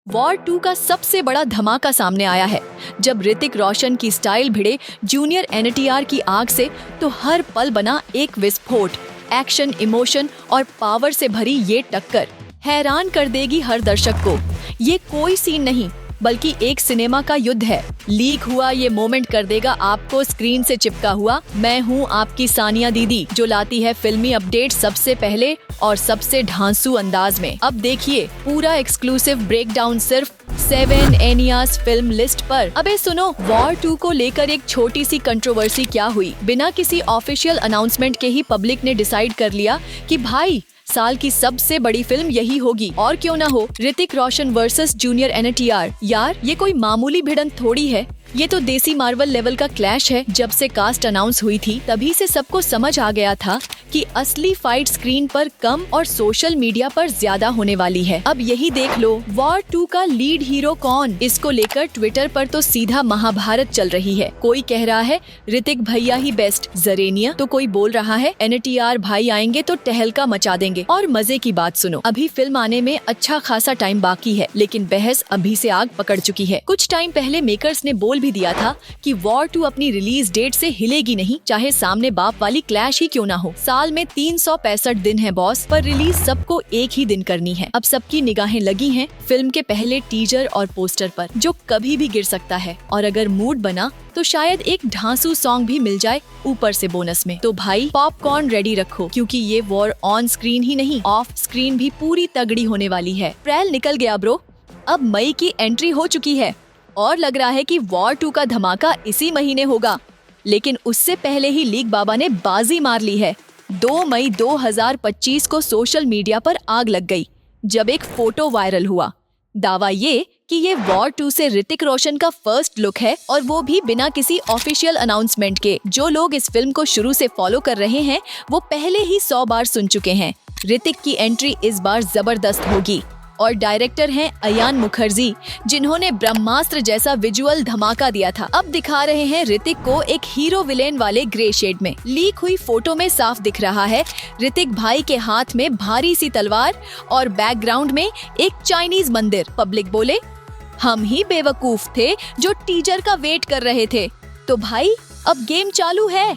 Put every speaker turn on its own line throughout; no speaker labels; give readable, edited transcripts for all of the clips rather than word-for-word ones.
War 2 का सबसे बड़ा धमाका सामने आया है। जब ऋतिक रोशन की स्टाइल भिड़े जूनियर एनटीआर की आग से, तो हर पल बना एक विस्फोट। एक्शन, इमोशन और पावर से भरी ये टक्कर हैरान कर देगी हर दर्शक को। ये कोई सीन नहीं, बल्कि एक सिनेमा का युद्ध है। लीक हुआ ये मोमेंट कर देगा आपको स्क्रीन से चिपका हुआ। मैं हूँ आपकी सानिया दीदी, जो लाती है फिल्मी अपडेट सबसे पहले और सबसे ढांसू अंदाज में। अब देखिए पूरा एक्सक्लूसिव ब्रेकडाउन सिर्फ 7 एनियास फिल्म लिस्ट पर। अबे सुनो, वॉर 2 को लेकर एक छोटी सी कंट्रोवर्सी क्या हुई। बिना किसी ऑफिशियल अनाउंसमेंट के ही पब्लिक ने डिसाइड कर लिया कि भाई साल की सबसे बड़ी फिल्म यही होगी, और क्यों ना हो ऋतिक रोशन वर्सेस जूनियर एनटीआर। यार ये कोई मामूली भिड़ंत थोड़ी है, ये तो देसी मार्वल लेवल का क्लैश है। जब से कास्ट अनाउंस हुई थी तभी से सबको समझ आ गया था कि असली फाइट स्क्रीन पर कम और सोशल मीडिया पर ज्यादा होने वाली है। अब यही देख लो, वॉर 2 का लीड हीरो कौन। इसको लेकर ट्विटर पर तो सीधा महाभारत चल रही है। कोई कह रहा है ऋतिक भैया ही बेस्ट जरेनिया, तो कोई बोल रहा है एनटीआर भाई आएंगे तो टहलका मचा देंगे। और मजे की बात सुनो, अभी फिल्म आने में अच्छा खासा टाइम बाकी है, लेकिन बहस अभी से आग पकड़ चुकी है। कुछ टाइम पहले मेकर्स ने बोल भी दिया था कि वॉर 2 अपनी रिलीज डेट से हिलेगी नहीं, चाहे सामने बाप वाली क्लैश ही क्यों ना हो। साल में 365 दिन है बॉस, पर रिलीज सबको एक ही दिन करनी है। अब सबकी निगाहें लगी हैं फिल्म के पहले टीजर और पोस्टर पर, जो कभी भी गिर सकता है। और अगर मूड बना तो शायद एक ढांसू सॉन्ग भी मिल जाए ऊपर से बोनस में। तो भाई पॉपकॉर्न रेडी रखो, क्योंकि ये वॉर ऑन स्क्रीन ही नहीं, ऑफ स्क्रीन भी पूरी तगड़ी होने वाली है। अप्रैल निकल गया ब्रो, अब मई की एंट्री हो चुकी है और लग रहा है कि वॉर 2 का धमाका इसी महीने होगा। लेकिन उससे पहले ही लीक बाबा ने बाजी मार ली है। 2 मई 2025 को सोशल मीडिया पर आग लग गई जब एक फोटो वायरल हुआ। दावा ये कि ये वॉर 2 से ऋतिक रोशन का फर्स्ट लुक है, और वो भी बिना किसी ऑफिशियल अनाउंसमेंट के। जो लोग इस फिल्म को शुरू से फॉलो कर रहे हैं वो पहले ही 100 बार सुन चुके हैं। ऋतिक की एंट्री इस बार जबरदस्त होगी। और डायरेक्टर हैं अयान मुखर्जी, जिन्होंने ब्रह्मास्त्र जैसा विजुअल धमाका दिया था। अब दिखा रहे हैं ऋतिक को एक हीरो विलेन वाले ग्रे शेड में। लीक हुई फोटो में साफ दिख रहा है ऋतिक भाई के हाथ में भारी सी तलवार और बैकग्राउंड में एक चाइनीज मंदिर। पब्लिक बोले हम ही बेवकूफ थे जो टीजर का वेट कर रहे थे। तो भाई अब गेम चालू है।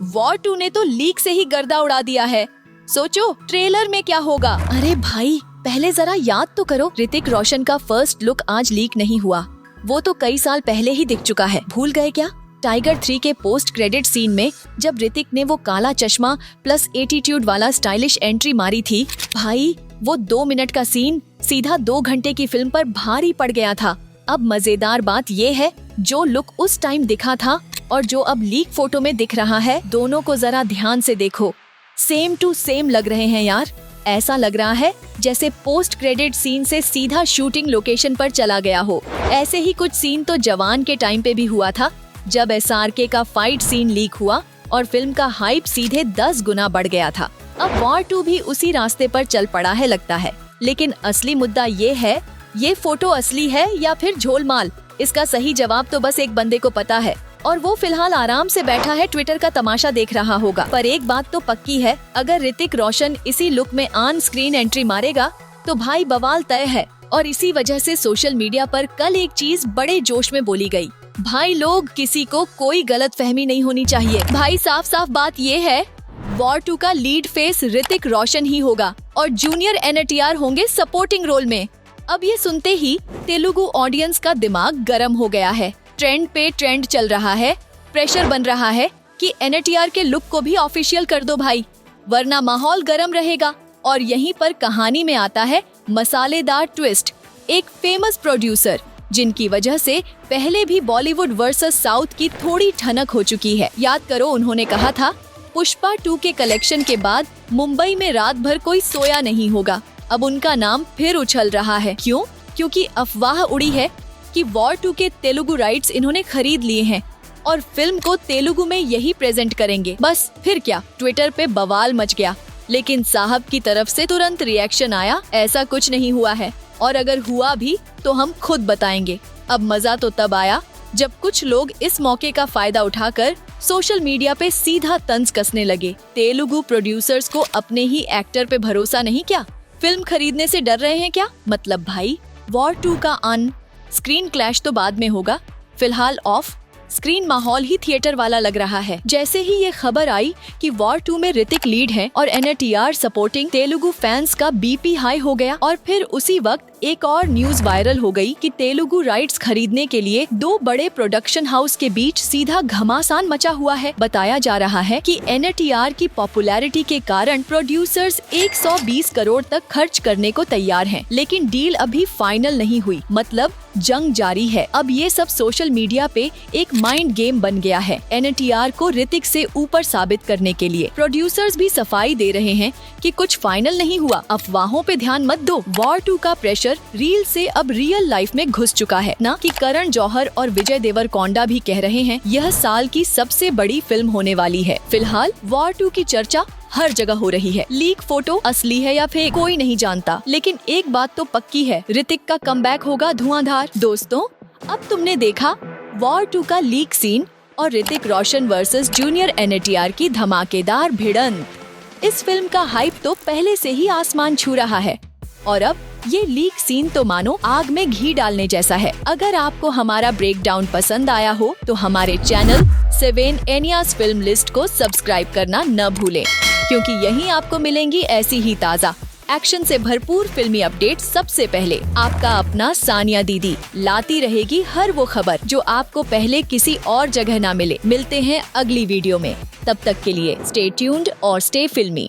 वॉर 2 ने तो लीक से ही गर्दा उड़ा दिया है, सोचो ट्रेलर में क्या होगा। अरे भाई पहले जरा याद तो करो, ऋतिक रोशन का फर्स्ट लुक आज लीक नहीं हुआ, वो तो कई साल पहले ही दिख चुका है। भूल गए क्या? टाइगर 3 के पोस्ट क्रेडिट सीन में जब ऋतिक ने वो काला चश्मा प्लस एटीट्यूड वाला स्टाइलिश एंट्री मारी थी, भाई वो 2 मिनट का सीन सीधा 2 घंटे की फिल्म पर भारी पड़ गया था। अब मजेदार बात ये है, जो लुक उस टाइम दिखा था और जो अब लीक फोटो में दिख रहा है, दोनों को जरा ध्यान से देखो, सेम टू सेम लग रहे हैं यार। ऐसा लग रहा है जैसे पोस्ट क्रेडिट सीन से सीधा शूटिंग लोकेशन पर चला गया हो। ऐसे ही कुछ सीन तो जवान के टाइम पे भी हुआ था, जब एसआरके का फाइट सीन लीक हुआ और फिल्म का हाइप सीधे 10 गुना बढ़ गया था। अब वॉर 2 भी उसी रास्ते पर चल पड़ा है लगता है। लेकिन असली मुद्दा ये है, ये फोटो असली है या फिर झोलमाल? इसका सही जवाब तो बस एक बंदे को पता है, और वो फिलहाल आराम से बैठा है, ट्विटर का तमाशा देख रहा होगा। पर एक बात तो पक्की है, अगर ऋतिक रोशन इसी लुक में ऑन स्क्रीन एंट्री मारेगा तो भाई बवाल तय है। और इसी वजह से सोशल मीडिया पर कल एक चीज बड़े जोश में बोली गई। भाई लोग, किसी को कोई गलतफहमी नहीं होनी चाहिए। भाई साफ साफ बात ये है, वॉर 2 का लीड फेस ऋतिक रोशन ही होगा और जूनियर एनटीआर होंगे सपोर्टिंग रोल में। अब ये सुनते ही तेलुगु ऑडियंस का दिमाग गर्म हो गया है। ट्रेंड पे ट्रेंड चल रहा है, प्रेशर बन रहा है कि एनटीआर के लुक को भी ऑफिशियल कर दो भाई, वरना माहौल गर्म रहेगा। और यहीं पर कहानी में आता है मसालेदार ट्विस्ट। एक फेमस प्रोड्यूसर, जिनकी वजह से पहले भी बॉलीवुड वर्सेस साउथ की थोड़ी ठनक हो चुकी है। याद करो, उन्होंने कहा था पुष्पा 2 के कलेक्शन के बाद मुंबई में रात भर कोई सोया नहीं होगा। अब उनका नाम फिर उछल रहा है। क्यों? क्योंकि अफवाह उड़ी है कि वॉर 2 के तेलुगु राइट्स इन्होंने खरीद लिए हैं और फिल्म को तेलुगु में यही प्रेजेंट करेंगे। बस फिर क्या, ट्विटर पे बवाल मच गया। लेकिन साहब की तरफ से तुरंत रिएक्शन आया, ऐसा कुछ नहीं हुआ है, और अगर हुआ भी तो हम खुद बताएंगे। अब मजा तो तब आया जब कुछ लोग इस मौके का फायदा उठाकर सोशल मीडिया पे सीधा तंज कसने लगे। तेलुगु प्रोड्यूसर्स को अपने ही एक्टर पे भरोसा नहीं क्या? फिल्म खरीदने से डर रहे हैं क्या? मतलब भाई वॉर 2 का ऑन स्क्रीन क्लैश तो बाद में होगा, फिलहाल ऑफ स्क्रीन माहौल ही थिएटर वाला लग रहा है। जैसे ही ये खबर आई कि वॉर 2 में ऋतिक लीड है और NTR सपोर्टिंग, तेलुगु फैंस का बीपी हाई हो गया और फिर उसी वक्त एक और न्यूज वायरल हो गई कि तेलुगु राइट्स खरीदने के लिए दो बड़े प्रोडक्शन हाउस के बीच सीधा घमासान मचा हुआ है। बताया जा रहा है कि NTR की पॉपुलैरिटी के कारण प्रोड्यूसर्स 120 करोड़ तक खर्च करने को तैयार हैं, लेकिन डील अभी फाइनल नहीं हुई, मतलब जंग जारी है। अब ये सब सोशल मीडिया पे एक माइंड गेम बन गया है NTR को ऋतिक से ऊपर साबित करने के लिए। प्रोड्यूसर्स भी सफाई दे रहे हैं कि कुछ फाइनल नहीं हुआ, अफवाहों पे ध्यान मत दो। वॉर 2 का प्रेशर रील से अब रियल लाइफ में घुस चुका है ना, कि करण जौहर और विजय देवरकोंडा भी कह रहे हैं यह साल की सबसे बड़ी फिल्म होने वाली है। फिलहाल वॉर 2 की चर्चा हर जगह हो रही है। लीक फोटो असली है या फेक कोई नहीं जानता, लेकिन एक बात तो पक्की है, ऋतिक का कमबैक होगा धुआंधार। दोस्तों, अब तुमने देखा वॉर 2 का लीक सीन और Hrithik Roshan versus junior NTR की धमाकेदार भिड़ंत। इस फिल्म का हाइप तो पहले से ही आसमान छू रहा है और अब ये लीक सीन तो मानो आग में घी डालने जैसा है। अगर आपको हमारा ब्रेकडाउन पसंद आया हो तो हमारे चैनल 7 एनियाज फिल्म लिस्ट को सब्सक्राइब करना न भूलें, क्योंकि यहीं आपको मिलेंगी ऐसी ही ताज़ा एक्शन से भरपूर फिल्मी अपडेट सबसे पहले। आपका अपना सानिया दीदी लाती रहेगी हर वो खबर जो आपको पहले किसी और जगह ना मिले। मिलते हैं अगली वीडियो में, तब तक के लिए स्टे ट्यून्ड और स्टे फिल्मी।